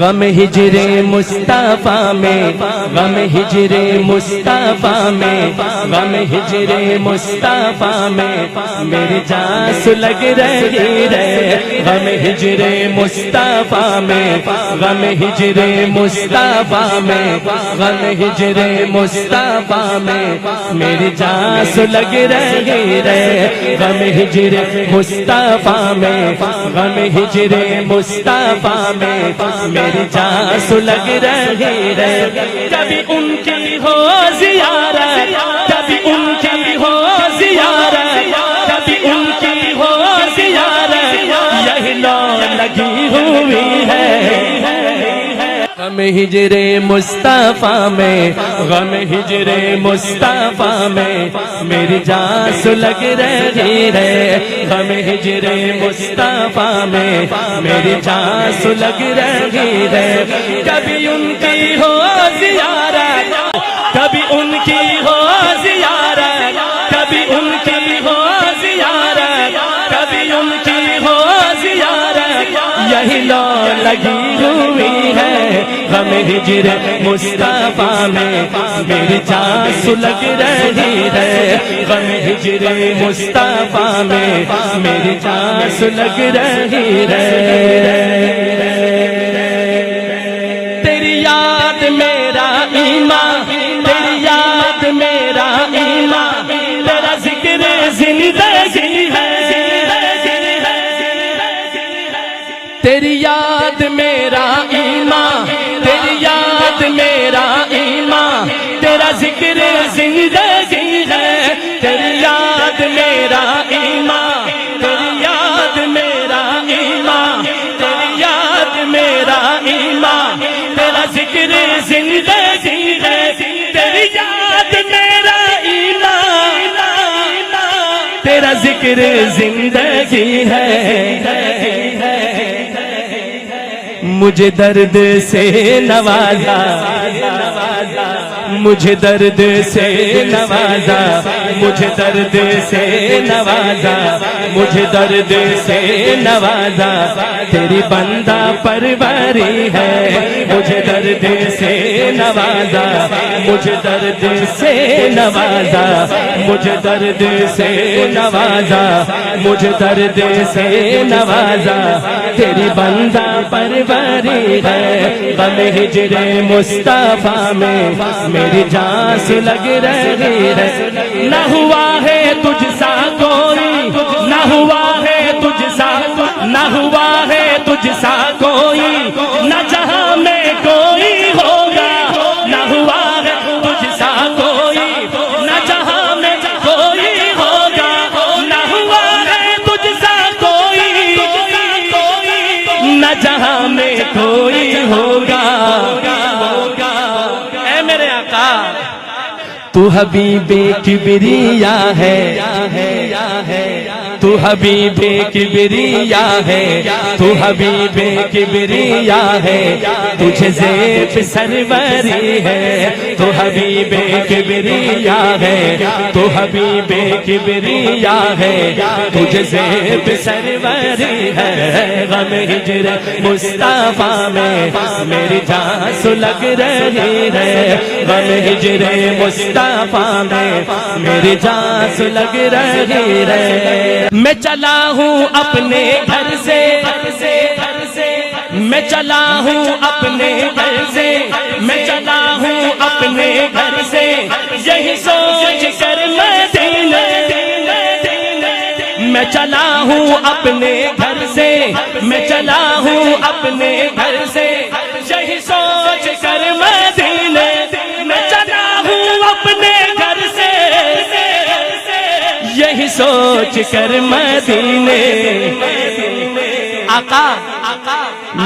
غم ہجر مصطفیٰ میں، غم ہجر مصطفیٰ میں، غم ہجر مصطفیٰ میں میری جان سلگ رہی ہے، غم ہجر مصطفیٰ میں، غم ہجر مصطفیٰ میں، غم ہجر مصطفیٰ میں میری جان سلگ رہی ہے، غم ہجر مصطفیٰ میں، غم ہجر مصطفیٰ میں میری جان سلگ رہی ہے، کبھی ان کی ہو زیارت، کبھی ان کی ہو زیارت، کبھی ان کی ہو زیارت، یہی لو لگی ہوئی ہے، غم ہجر مصطفیٰ میں، غم ہجر مصطفیٰ میں میری جان سلگ رہی ہے، غم ہجر مصطفیٰ میں میری جان سلگ رہی ہے، کبھی ان کی ہو زیارت، کبھی ان کی ہو زیارت، کبھی ان کی ہو زیارت، کبھی ان کی ہو زیارت، یہی لو لگی ہوئی ہے، غم ہجر مصطفیٰ میں میری جان سلگ رہی ہے، غم ہجر مصطفیٰ میں میری جان سلگ رہی ہے، تیری یاد میرا ایمان، تیری یاد میرا ایمان، تیرا ذکر زندگی ہے، تیری یاد میرا ایمان، تیری یاد میرا ایمان، تیرا ذکر زندگی ہے، تیری یاد میرا ایمان، تیری یاد میرا ایمان، تیری یاد میرا ایمان، تیرا ذکر زندگی ہے، تیری یاد میرا ایمان، تیرا ذکر زندگی ہے، مجھے درد سے نوازا، مجھے درد سے نوازا، مجھے درد سے نوازا، مجھے درد سے نوازا، تیری بندہ پروری ہے، مجھے درد سے نوازا، مجھے درد سے نوازا، مجھے درد سے نوازا، مجھے درد سے نوازا، تیری بندہ پروری ہے، غم ہجر مصطفیٰ میں میری جان سلگ رہی ہے، نہ ہوا ہے تجھ سا کوئی، نہ ہوا ہے تجھ سا، نہ ہوا ہے تجھ سا کوئی، نہ جہاں میں کوئی ہوگا، نہ ہوا ہے تجھ سا کوئی، نہ جہاں میں کوئی ہوگا، نہ ہوا ہے تجھ سا کوئی، نہ جہاں میں کوئی ہوگا، اے میرے آقا تو حبیب کبریا ہے، تو حبیب کبریا ہے، تو حبیب کبریا ہے، تجھے زیب سروری ہے، تو حبیب کبریا ہے، تو حبیب کبریا ہے، تجھے زیب سروری ہے، غم ہجر مصطفیٰ میں میری جان سلگ رہی ہے، غم ہجر مصطفیٰ میں میری جان سلگ رہی ہے، میں چلا ہوں اپنے گھر سے، میں چلا ہوں اپنے گھر سے، میں چلا ہوں اپنے گھر سے، یہی سوچ کر مدینے، میں چلا ہوں اپنے گھر سے، میں چلا ہوں اپنے گھر سے، یہی سوچ کر مدینے، میں چلا ہوں اپنے گھر سے، یہی سوچ کر مدینے، آقا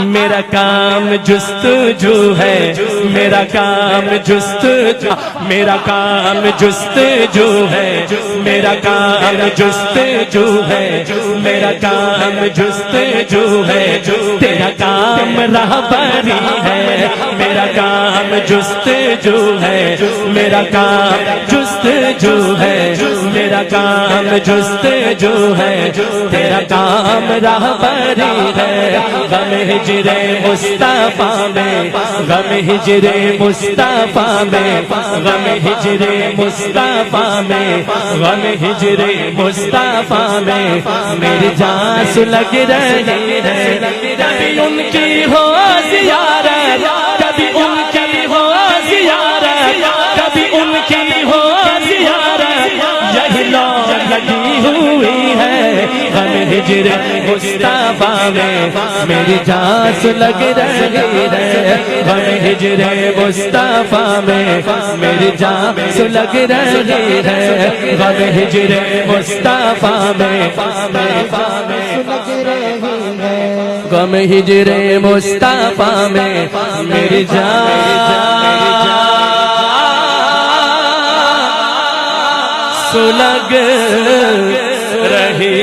میرا کام جستجو ہے، میرا کام جستجو، میرا کام جستجو ہے، میرا کام جستجو ہے، میرا کام جستجو ہے، تیرا کام راہبری ہے، میرا کام جستجو ہے، میرا کام جستجو ہے، میرا کام جستجو ہے، تیرا کام راہبری ہے۔ غم ہجر مصطفیٰ میں، غم ہجر مصطفیٰ میں، غم ہجر مصطفیٰ میں، غم ہجر مصطفیٰ میں میری جان سلگ رہی ہے۔ کبھی ان کی ہو زیارت، کبھی ان کی ہو زیارت، کبھی ان کی ہو زیارت، یہی لو لگی ہوئی ہے۔ غم ہجر مصطفیٰ میں میری جان سلگ رہی ہے، غم ہجر مصطفیٰ میں میری جان سلگ رہی ہے، غم ہجر مصطفیٰ میں غم ہجر مصطفیٰ میں میری جان سلگ رہی